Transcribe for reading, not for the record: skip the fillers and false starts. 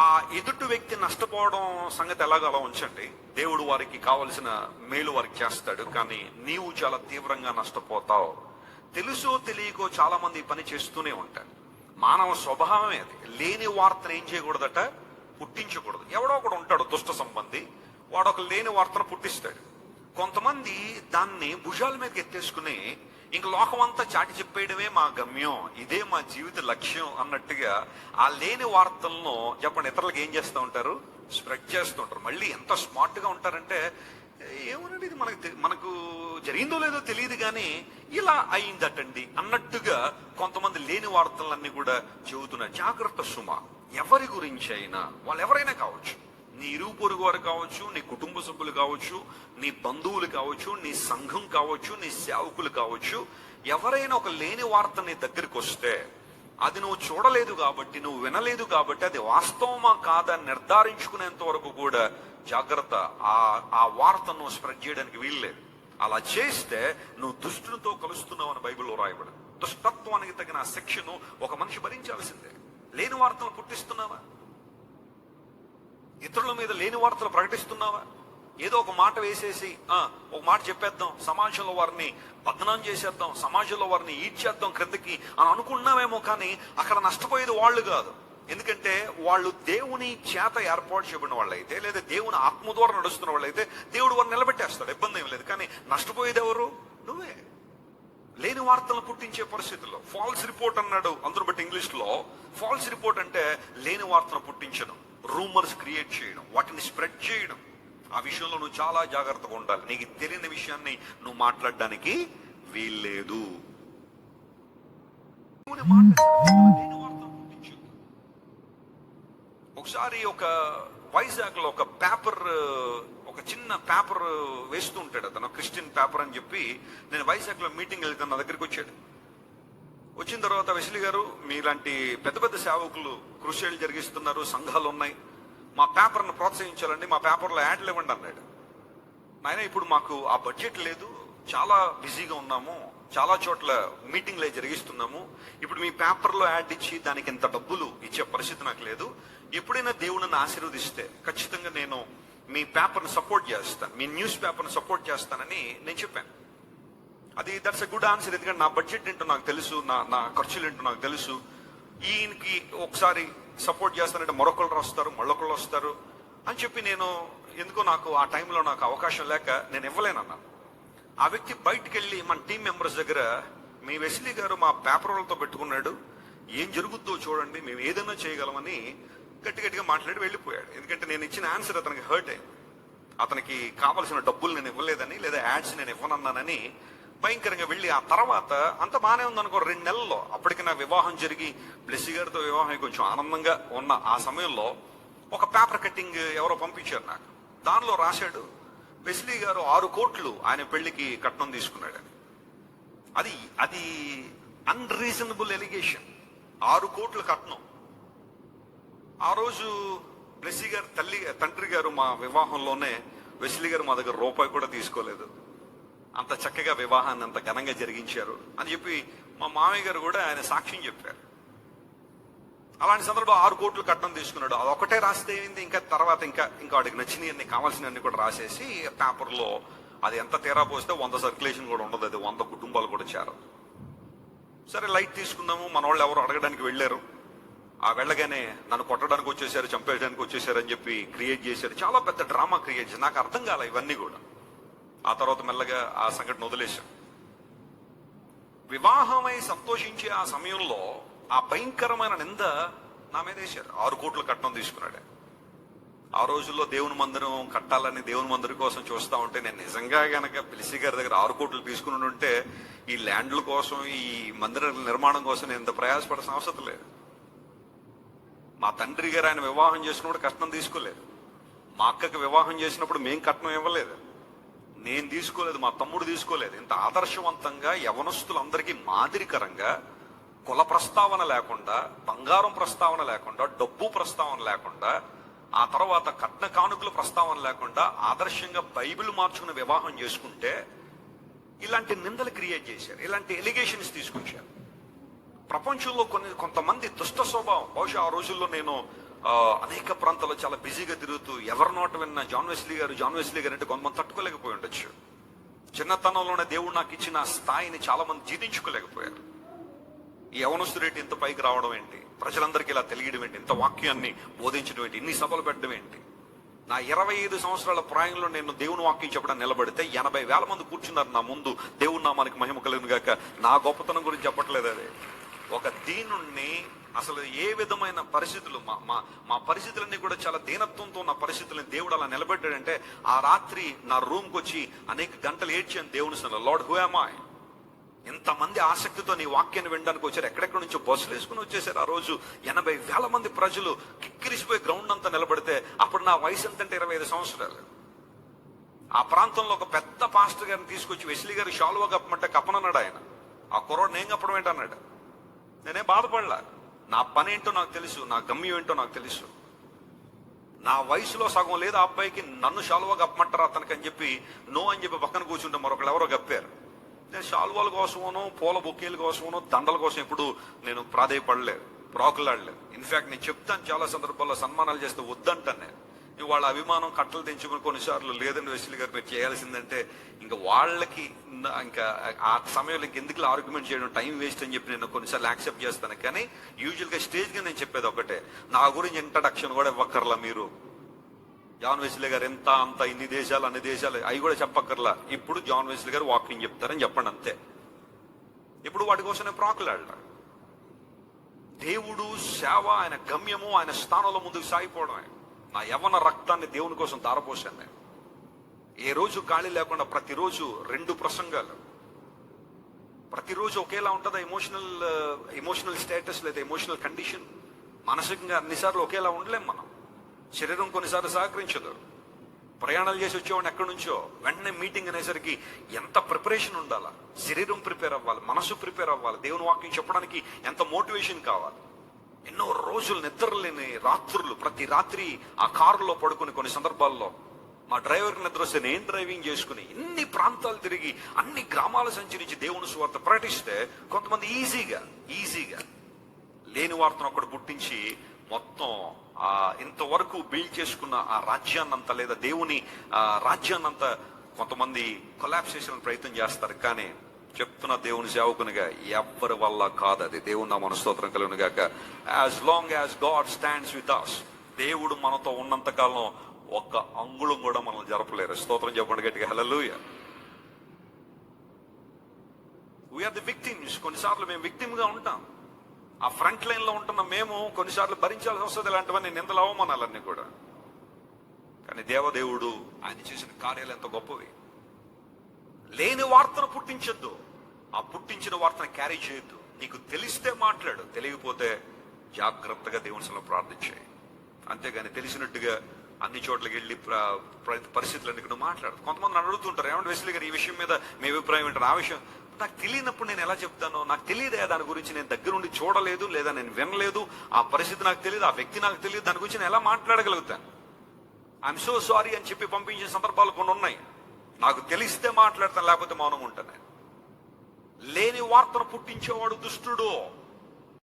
ఆ ఎదుటి వ్యక్తి నష్టపోవడం సంగతి ఎలాగో అలా ఉంచండి. దేవుడు వారికి కావలసిన మేలు వారికి చేస్తాడు, కానీ నీవు చాలా తీవ్రంగా నష్టపోతావు. తెలుసో తెలియకో చాలా మంది ఈ పని చేస్తూనే ఉంటారు. మానవ స్వభావమే అది. లేని వార్తను ఏం చేయకూడదట, పుట్టించకూడదు. ఎవడో ఒకడు ఉంటాడు దుష్ట సంబంధి, వాడు ఒక లేని వార్తను పుట్టిస్తాడు. కొంతమంది దాన్ని భుజాల మీదకి ఎత్తేసుకుని ఇంక లోకమంతా చాటి చెప్పేయడమే మా గమ్యం, ఇదే మా జీవిత లక్ష్యం అన్నట్టుగా ఆ లేని వార్తలను చెప్పండి ఇతరులకు ఏం చేస్తూ ఉంటారు, స్ప్రెడ్ చేస్తూ ఉంటారు. మళ్ళీ ఎంత స్మార్ట్ గా ఉంటారంటే, ఏమనండి ఇది మనకు జరిగిందో లేదో తెలియదు కానీ ఇలా అయిందటండి అన్నట్టుగా కొంతమంది లేని వార్తలన్నీ కూడా చెబుతున్నారు. జాగ్రత్త సుమ. ఎవరి గురించి అయినా, వాళ్ళు ఎవరైనా కావచ్చు, నీ ఇరుగు పొరుగు వారు కావచ్చు, నీ కుటుంబ సభ్యులు కావచ్చు, నీ బంధువులు కావచ్చు, నీ సంఘం కావచ్చు, నీ సేవకులు కావచ్చు, ఎవరైనా ఒక లేని వార్త నీ దగ్గరికి వస్తే అది నువ్వు చూడలేదు కాబట్టి, నువ్వు వినలేదు కాబట్టి అది వాస్తవమా కాదా నిర్ధారించుకునేంత వరకు కూడా జాగ్రత్త. ఆ వార్తను నువ్వు స్ప్రెడ్ చేయడానికి వీల్లేదు. అలా చేస్తే నువ్వు దుష్టునితో కలుస్తున్నావు అని బైబిల్లో రాయబడి. దుష్టత్వానికి తగిన శిక్షను ఒక మనిషి భరించాల్సిందే. లేని వార్తలు పుట్టిస్తున్నావా? ఇతరుల మీద లేని వార్తలు ప్రకటిస్తున్నావా? ఏదో ఒక మాట వేసేసి ఒక మాట చెప్పేద్దాం, సమాజంలో వారిని బదనాం చేసేద్దాం, సమాజంలో వారిని ఈడ్చేద్దాం క్రిందకి అని అనుకున్నామేమో, కానీ అక్కడ నష్టపోయేది వాళ్ళు కాదు. ఎందుకంటే వాళ్ళు దేవుని చేత ఏర్పాటు చేయబడిన వాళ్ళైతే, లేదా దేవుని ఆత్మ ద్వారా నడుస్తున్న వాళ్ళైతే దేవుడు వారిని నిలబెట్టేస్తాడు, ఇబ్బంది ఏం లేదు. కానీ నష్టపోయేది ఎవరు? నువ్వే. లేని వార్తలను పుట్టించే పరిస్థితుల్లో ఫాల్స్ రిపోర్ట్ అన్నాడు, అందరూ బట్టి ఇంగ్లీష్ లో. ఫాల్స్ రిపోర్ట్ అంటే లేని వార్తను పుట్టించడం, రూమర్స్ క్రియేట్ చేయడం, వాటిని స్ప్రెడ్ చేయడం. ఆ విషయంలో నువ్వు చాలా జాగ్రత్తగా ఉండాలి. నీకు తెలియని విషయాన్ని నువ్వు మాట్లాడడానికి వీల్లేదు. ఒకసారి ఒక వైజాగ్ లో ఒక చిన్న పేపర్ వేస్తూ ఉంటాడు అతను, క్రిస్టియన్ పేపర్ అని చెప్పి. నేను వైజాగ్ లో మీటింగ్ వెళ్తాను, నా దగ్గరికి వచ్చాడు. వచ్చిన తర్వాత, వెస్లీ గారు మీలాంటి పెద్ద పెద్ద సేవకులు కృషిలు జరిగిస్తున్నారు, సంఘాలు ఉన్నాయి, మా పేపర్ను ప్రోత్సహించాలండి, మా పేపర్లో యాడ్లు ఇవ్వండి అన్నాడు. నాయన ఇప్పుడు మాకు ఆ బడ్జెట్ లేదు, చాలా బిజీగా ఉన్నాము, చాలా చోట్ల మీటింగ్లే జరిగిస్తున్నాము, ఇప్పుడు మీ పేపర్లో యాడ్ ఇచ్చి దానికి ఇంత డబ్బులు ఇచ్చే పరిస్థితి నాకు లేదు. ఎప్పుడైనా దేవుడిని ఆశీర్వదిస్తే ఖచ్చితంగా నేను మీ పేపర్ని సపోర్ట్ చేస్తాను, మీ న్యూస్ పేపర్ని సపోర్ట్ చేస్తానని నేను చెప్పాను. That's a good answer. ఎందుకంటే నా బడ్జెట్ ఏంటో నాకు తెలుసు, నా ఖర్చులు ఏంటో నాకు తెలుసు. ఈయనకి ఒకసారి సపోర్ట్ చేస్తానంటే మరొకళ్ళు వస్తారు, మళ్ళొకళ్ళు వస్తారు అని చెప్పి నేను ఎందుకో నాకు ఆ టైంలో నాకు అవకాశం లేక నేను ఇవ్వలేనన్నా. ఆ వ్యక్తి బయటికి వెళ్ళి మన టీం మెంబర్స్ దగ్గర, మీ వెస్లీ గారు మా పేపర్లతో పెట్టుకున్నాడు, ఏం జరుగుద్దో చూడండి, మేము ఏదైనా చేయగలమని గట్టిగా మాట్లాడి వెళ్ళిపోయాడు. ఎందుకంటే నేను ఇచ్చిన ఆన్సర్ అతనికి హర్ట్ అయింది. అతనికి కావలసిన డబ్బులు నేను ఇవ్వలేదని, లేదా యాడ్స్ నేను ఇవ్వనన్నానని భయంకరంగా వెళ్ళి, ఆ తర్వాత అంత బాగానే ఉందనుకో, 2 నెలల్లో అప్పటికి నా వివాహం జరిగి బ్లెస్సీ గారితో వివాహం కొంచెం ఆనందంగా ఉన్న ఆ సమయంలో ఒక పేపర్ కట్టింగ్ ఎవరో పంపించారు నాకు. దానిలో రాశాడు, వెస్లీ గారు 6 కోట్లు ఆయన పెళ్లికి కట్నం తీసుకున్నాడని. అది అన్రీజనబుల్ ఎలిగేషన్. 6 కోట్ల కట్నం. ఆ రోజు బ్లెస్సీ గారు తండ్రి గారు మా వివాహంలోనే వెస్లీ గారు మా దగ్గర రూపాయి కూడా తీసుకోలేదు, అంత చక్కగా వివాహాన్ని అంత ఘనంగా జరిగించారు అని చెప్పి మా మామయ్య గారు కూడా ఆయన సాక్ష్యం చెప్పారు. అలాంటి సందర్భంలో 6 కోట్లు కట్నం తీసుకున్నాడు. అది ఒకటే రాస్తే ఏంది, ఇంకా తర్వాత ఇంకా వాడికి నచ్చినవన్నీ కావాల్సినవన్నీ కూడా రాసేసి పేపర్లో అది ఎంత తీరా పోస్తే 100 సర్క్యులేషన్ కూడా ఉండదు, అది 100 కుటుంబాలు కూడా చేరదు. సరే లైట్ తీసుకుందాము, మన వాళ్ళు ఎవరు అడగడానికి వెళ్ళారు. ఆ వెళ్ళగానే నన్ను కొట్టడానికి వచ్చేసారు, చంపేయడానికి వచ్చేసారు అని చెప్పి క్రియేట్ చేశారు. చాలా పెద్ద డ్రామా క్రియేట్ చేశారు. నాకు అర్థం కాలే ఇవన్నీ కూడా. ఆ తర్వాత మెల్లగా ఆ సంఘటన వదిలేశాం. వివాహమై సంతోషించే ఆ సమయంలో ఆ భయంకరమైన నింద నా మీద వేశారు. 6 కోట్ల కట్నం తీసుకున్నాడు. ఆ రోజుల్లో దేవుని మందిరం కట్టాలని దేవుని మందిరం కోసం చూస్తా ఉంటే, నేను నిజంగా గనక పిలిసి గారి దగ్గర 6 కోట్లు తీసుకుని ఉంటే ఈ ల్యాండ్ల కోసం, ఈ మందిర నిర్మాణం కోసం నేను ఇంత ప్రయాసపడాల్సిన అవసరం లేదు. మా తండ్రి గారు ఆయన వివాహం చేసినప్పుడు కట్నం తీసుకోలేదు. మా అక్కకి వివాహం చేసినప్పుడు మేం కట్నం ఇవ్వలేదు, నేను తీసుకోలేదు, మా తమ్ముడు తీసుకోలేదు. ఇంత ఆదర్శవంతంగా యవనస్తులందరికీ మాదిరికరంగా, కుల ప్రస్తావన లేకుండా, బంగారం ప్రస్తావన లేకుండా, డబ్బు ప్రస్తావన లేకుండా, ఆ తర్వాత కట్న కానుకల ప్రస్తావన లేకుండా ఆదర్శంగా బైబిల్ మార్చుకుని వివాహం చేసుకుంటే ఇలాంటి నిందలు క్రియేట్ చేశారు, ఇలాంటి ఎలిగేషన్స్ తీసుకొచ్చారు. ప్రపంచంలో కొంతమంది దుష్ట స్వభావం. బహుశా ఆ రోజుల్లో నేను అనేక ప్రాంతాల్లో చాలా బిజీగా తిరుగుతూ ఎవరి నోట విన్న జాన్ వెస్లీ గారు అంటే కొంతమంది తట్టుకోలేకపోయి ఉండొచ్చు. చిన్నతనంలోనే దేవుడు నాకు ఇచ్చిన స్థాయిని చాలా మంది జీర్ణించుకోలేకపోయారు. ఈ యవనస్తురేటి ఇంత పైకి రావడం ఏంటి, ప్రజలందరికీ ఇలా తెలియడం ఏంటి, ఇంత వాక్యాన్ని బోధించడం ఏంటి, ఇన్ని సభలు పెట్టడం ఏంటి. నా 25 సంవత్సరాల ప్రాయంలో నేను దేవుని వాక్యం చెప్పడం నిలబడితే 80,000 మంది కూర్చున్నారు నా ముందు. దేవుని నామానికి మహిమ కలుగును గాక. నా గొప్పతనం గురించి చెప్పట్లేదు. అది ఒక దీనుణ్ణి అసలు ఏ విధమైన పరిస్థితులు, మా పరిస్థితులన్నీ కూడా చాలా దీనత్వంతో ఉన్న పరిస్థితులను దేవుడు అలా నిలబెట్టాడంటే, ఆ రాత్రి నా రూమ్కి వచ్చి అనేక గంటలు ఏడ్చాను దేవుని సన్నిధిలో. Lord, who am I? ఇంతమంది ఆసక్తితో నీ వాక్యాన్ని వినడానికి వచ్చారు. ఎక్కడెక్కడ నుంచో బస్సులు వేసుకుని వచ్చేసారు. ఆ రోజు 80,000 మంది ప్రజలు కిక్కిరిసిపోయి గ్రౌండ్ అంతా నిలబడితే అప్పుడు నా వయసు ఎంతంటే 25 సంవత్సరాలు. ఆ ప్రాంతంలో ఒక పెద్ద పాస్టర్ గారిని తీసుకొచ్చి వెస్లీ గారు షాల్వా కప్పమంటే కప్పనన్నాడు ఆయన. ఆ కుర్రోడు నేను కప్పడం ఏంటన్నాడు. నేనే బాధపడలా. నా పని ఏంటో నాకు తెలుసు, నా గమ్యం ఏంటో నాకు తెలుసు. నా వయసులో సగం లేదు ఆ అబ్బాయికి, నన్ను షాల్వా కప్పమంటారా అతనికి అని చెప్పి నో అని చెప్పి పక్కన కూర్చుంటే మరొకరు ఎవరో కప్పారు. నేను షాల్వాల కోసమోనో పూల బొకేల కోసమోనో దండల కోసం ఎప్పుడు నేను ప్రాధేయపడలేదు, ప్రాకులాడలేదు. ఇన్ఫాక్ట్ నేను చెప్తాను చాలా సందర్భాల్లో సన్మానాలు చేస్తే వద్దంటాను నేను. వాళ్ళ అభిమానం కట్టలు తెంచుకుని కొన్నిసార్లు లేదండి వెస్లీ గారు మీరు చేయాల్సిందంటే ఇంకా వాళ్ళకి ఇంకా ఆ సమయంలో ఇంకెందుకు ఆర్గ్యుమెంట్ చేయడం, టైం వేస్ట్ అని చెప్పి నేను కొన్నిసార్లు యాక్సెప్ట్ చేస్తాను. కానీ యూజువల్గా స్టేజ్గా నేను చెప్పేది ఒకటే, నా గురించి ఇంట్రడక్షన్ కూడా ఇవ్వక్కర్లా మీరు. జాన్ వెస్లీ గారు ఎంత అంత ఇన్ని దేశాలు అన్ని దేశాలు అవి కూడా చెప్పక్కర్లా. ఇప్పుడు జాన్ వెస్లీ గారు వాకింగ్ చెప్తారని చెప్పండి అంతే. ఇప్పుడు వాటి కోసం నేను ప్రాకులాడలా. దేవుడు సేవ, ఆయన గమ్యము, ఆయన స్థానంలో ముందుకు సాగిపోవడమే. నా యవ్వన రక్తాన్ని దేవుని కోసం ధారపోసాను నేను. ఏ రోజు ఖాళీ లేకుండా ప్రతిరోజు 2 ప్రసంగాలు. ప్రతిరోజు ఒకేలా ఉంటుందా ఎమోషనల్ స్టేటస్ లేదా ఎమోషనల్ కండిషన్? మానసికంగా అన్నిసార్లు ఒకేలా ఉండలేం మనం. శరీరం కొన్నిసార్లు సహకరించదు. ప్రయాణాలు చేసి వచ్చేవాడిని ఎక్కడి నుంచో వెంటనే మీటింగ్ అనేసరికి ఎంత ప్రిపరేషన్ ఉండాలా. శరీరం ప్రిపేర్ అవ్వాలి, మనసు ప్రిపేర్ అవ్వాలి, దేవుని వాక్యం చెప్పడానికి ఎంత మోటివేషన్ కావాలి. ఎన్నో రోజులు నిద్రలేని రాత్రులు, ప్రతి రాత్రి ఆ కారులో పడుకుని కొన్ని సందర్భాల్లో మా డ్రైవర్కి నిద్ర వస్తే నేను డ్రైవింగ్ చేసుకుని ఇన్ని ప్రాంతాలు తిరిగి అన్ని గ్రామాలు సంచరించి దేవుని సువార్త ప్రకటిస్తే కొంతమంది ఈజీగా లేని వార్తను ఒకటి పుట్టించి మొత్తం ఇంతవరకు బిల్డ్ చేసుకున్న ఆ రాజ్యాన్నంతా లేదా దేవుని రాజ్యాన్నంతా కొంతమంది కొలాప్స్ చేసిన ప్రయత్నం చేస్తారు. కానీ చెప్తున్న దేవుని సేవకునిగా ఎవ్వరి వల్ల కాదు అది. దేవుని నా మనస్తోత్రం కలుగును గాక. As long as God stands with us, దేవుడు మనతో ఉన్నంత కాలం ఒక్క అంగుళం కూడా మనం జరపలేరు. స్తోత్రం చెప్పండి గట్టిగా, హల్లెలూయా. We are the victims. కొన్నిసార్లు మేము విక్టిమ్ గా ఉంటాం. ఆ ఫ్రంట్ లైన్ లో ఉంటున్న మేము కొన్నిసార్లు భరించాల్సి వస్తుంది ఇలాంటివన్నీ, నిందల అవమానాలన్నీ కూడా. కానీ దేవదేవుడు ఆయన చేసిన కార్యాలు ఎంత గొప్పవి. లేని వార్తను పుట్టించొద్దు, ఆ పుట్టించిన వార్తను క్యారీ చేయొద్దు. నీకు తెలిస్తే మాట్లాడు, తెలియకపోతే జాగ్రత్తగా దేవుని సన్నిధిలో ప్రార్థించాయి. అంతేగాని తెలిసినట్టుగా అన్ని చోట్లకి వెళ్ళి పరిస్థితులన్నీ కూడా మాట్లాడు. కొంతమంది నన్ను అడుగుతుంటారు, ఏమంటే వెస్లీ గారు ఈ విషయం మీద మీ అభిప్రాయం ఏంటారు? ఆ విషయం నాకు తెలియనప్పుడు నేను ఎలా చెప్తాను? నాకు తెలియదే, దాని గురించి నేను దగ్గరుండి చూడలేదు లేదా నేను వినలేదు, ఆ పరిస్థితి నాకు తెలియదు, ఆ వ్యక్తి నాకు తెలియదు, దాని గురించి నేను ఎలా మాట్లాడగలుగుతాను? ఐఎమ్ సో సారీ అని చెప్పి పంపించిన సందర్భాలు కొన్ని ఉన్నాయి. నాకు తెలిస్తే మాట్లాడతాను, లేకపోతే మౌనంగా ఉంటాను. లేని వార్తను పుట్టించేవాడు దుష్టుడు.